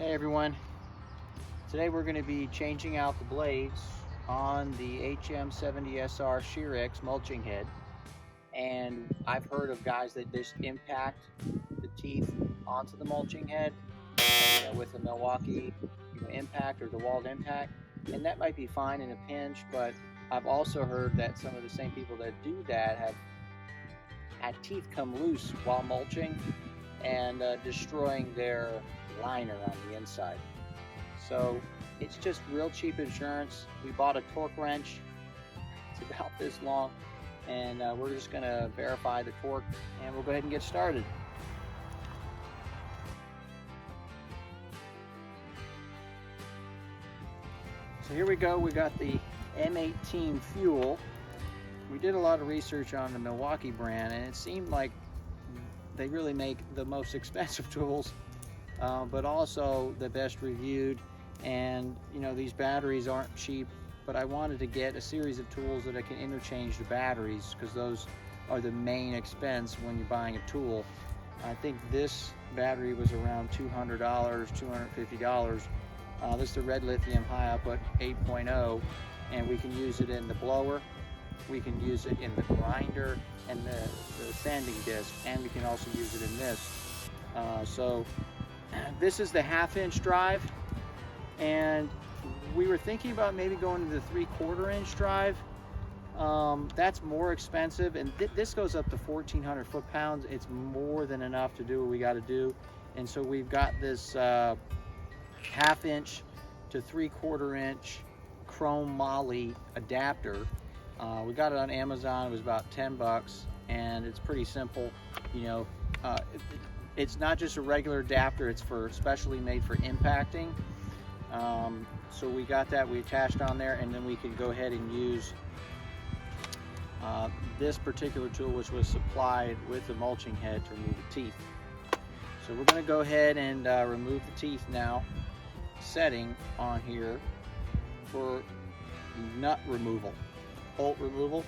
Hey everyone, today we're going to be changing out the blades on the HM70SR Shearex mulching head, and I've heard of guys that just impact the teeth onto the mulching head with a Milwaukee impact or DeWalt impact, and that might be fine in a pinch, but I've also heard that some of the same people that do that have had teeth come loose while mulching and destroying their liner on the inside. So it's just real cheap insurance. We bought a torque wrench. It's about this long, and we're just going to verify the torque, and we'll go ahead and get started. So here we go. We got the M18 fuel. We did a lot of research on the Milwaukee brand, and it seemed like they really make the most expensive tools, but also the best reviewed. And these batteries aren't cheap, but I wanted to get a series of tools that I can interchange the batteries, because those are the main expense when you're buying a tool. I think this battery was around $200, $250. This is the red lithium high output 8.0, and we can use it in the blower, we can use it in the grinder and the sanding disc, and we can also use it in this. So this is the 1/2-inch drive, and we were thinking about maybe going to the 3/4 inch drive. That's more expensive, and this goes up to 1,400 foot-pounds. It's more than enough to do what we got to do, and so we've got this 1/2-inch to 3/4 inch chrome moly adapter. We got it on Amazon. It was about 10 bucks, and it's pretty simple. It's not just a regular adapter, it's specially made for impacting. So we got that, we attached on there, and then we can go ahead and use this particular tool, which was supplied with the mulching head, to remove the teeth. So we're going to go ahead and remove the teeth now, setting on here for nut removal, bolt removal.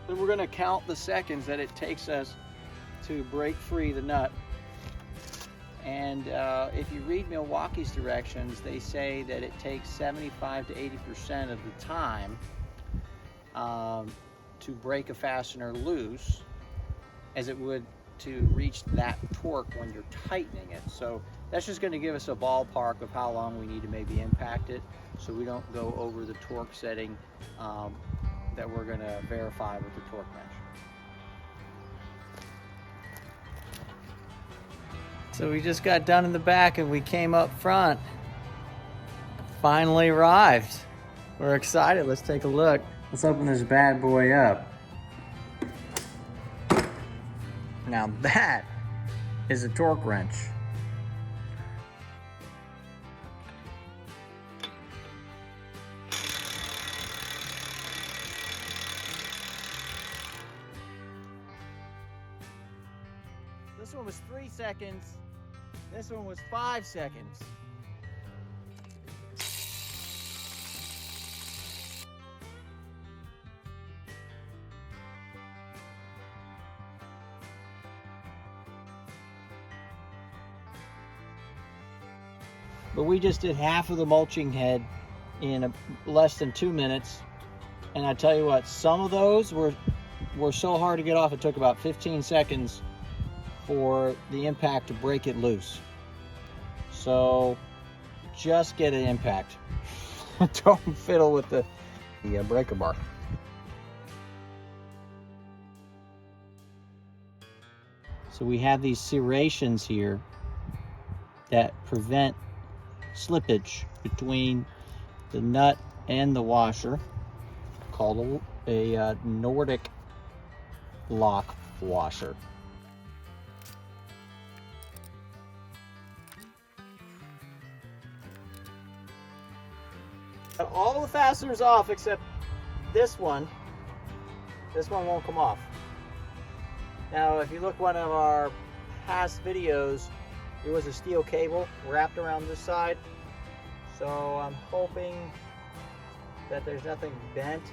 Then we're going to count the seconds that it takes us to break free the nut. And if you read Milwaukee's directions, they say that it takes 75 to 80% of the time to break a fastener loose, as it would to reach that torque when you're tightening it. So that's just going to give us a ballpark of how long we need to maybe impact it, so we don't go over the torque setting that we're going to verify with the torque wrench. So we just got done in the back and we came up front. Finally arrived. We're excited. Let's take a look. Let's open this bad boy up. Now that is a torque wrench. This one was 3 seconds. This one was 5 seconds. But we just did half of the mulching head in less than 2 minutes. And I tell you what, some of those were so hard to get off, it took about 15 seconds for the impact to break it loose. So just get an impact. Don't fiddle with the breaker bar. So we have these serrations here that prevent slippage between the nut and the washer, called a Nordic lock washer. Got all the fasteners off except this one. This one won't come off. Now, if you look one of our past videos, there was a steel cable wrapped around this side. So I'm hoping that there's nothing bent.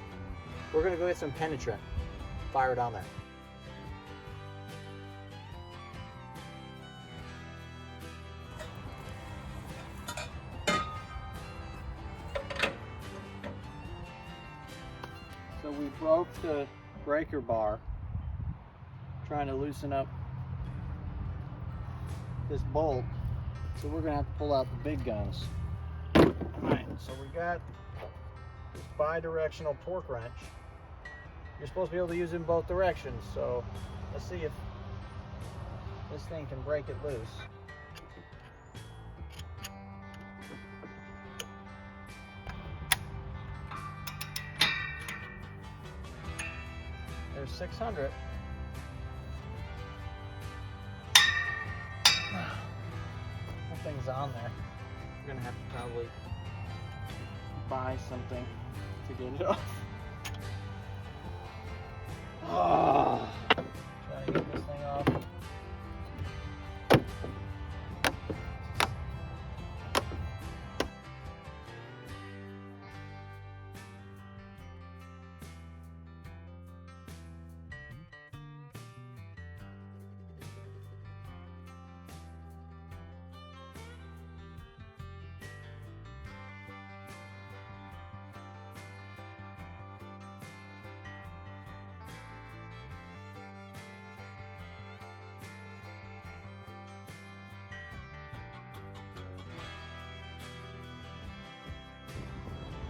We're gonna go get some penetrant, fire it on there. So we broke the breaker bar trying to loosen up this bolt. So we're gonna have to pull out the big guns. Alright, so we got this bi-directional torque wrench. You're supposed to be able to use it in both directions, so let's see if this thing can break it loose. There's 600. That thing's on there. We're gonna have to probably buy something to get it off. Oh, trying to get this thing off.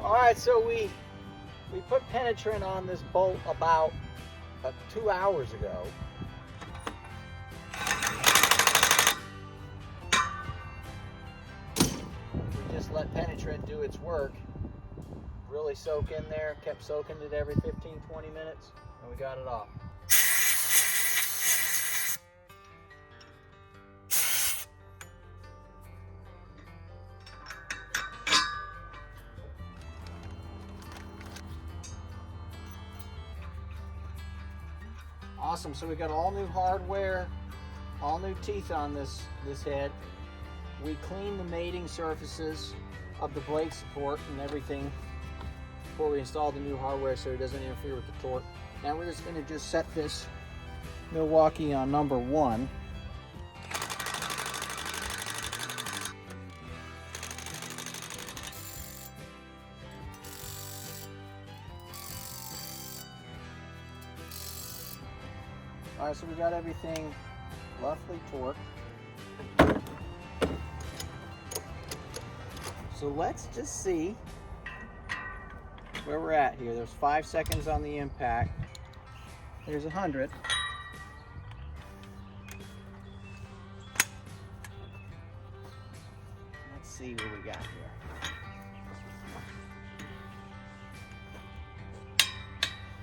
All right, so we put penetrant on this bolt about 2 hours ago. We just let penetrant do its work, really soak in there, kept soaking it every 15-20 minutes, and we got it off. Awesome, so we got all new hardware, all new teeth on this head. We cleaned the mating surfaces of the blade support and everything before we install the new hardware so it doesn't interfere with the torque. Now we're just going to set this Milwaukee on number 1. All right, so we got everything roughly torqued. So let's just see where we're at here. There's 5 seconds on the impact. There's 100. Let's see what we got here.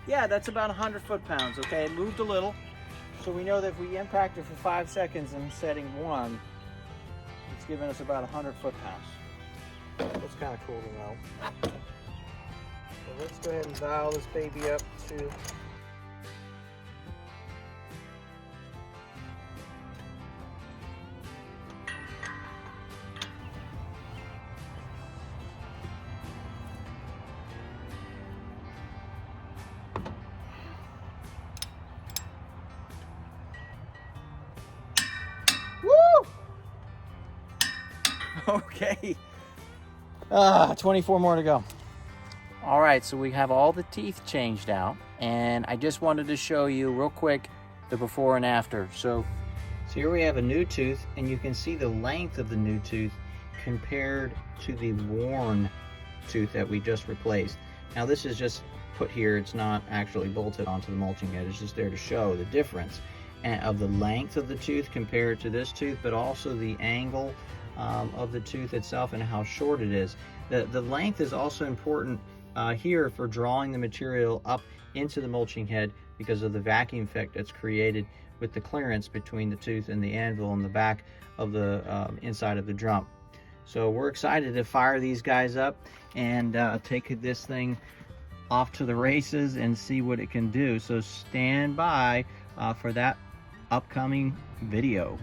Yeah, that's about 100 foot-pounds, okay? It moved a little. So we know that if we impact it for 5 seconds in setting 1, it's giving us about 100 foot-pounds. That's kind of cool to know. So let's go ahead and dial this baby up to okay. 24 more to go. All right, so we have all the teeth changed out, and I just wanted to show you real quick the before and after. So here we have a new tooth, and you can see the length of the new tooth compared to the worn tooth that we just replaced. Now this is just put here, it's not actually bolted onto the mulching head, it's just there to show the difference of the length of the tooth compared to this tooth, but also the angle of the tooth itself and how short it is. The length is also important here for drawing the material up into the mulching head because of the vacuum effect that's created with the clearance between the tooth and the anvil and the back of the inside of the drum. So we're excited to fire these guys up and take this thing off to the races and see what it can do. So stand by for that upcoming video.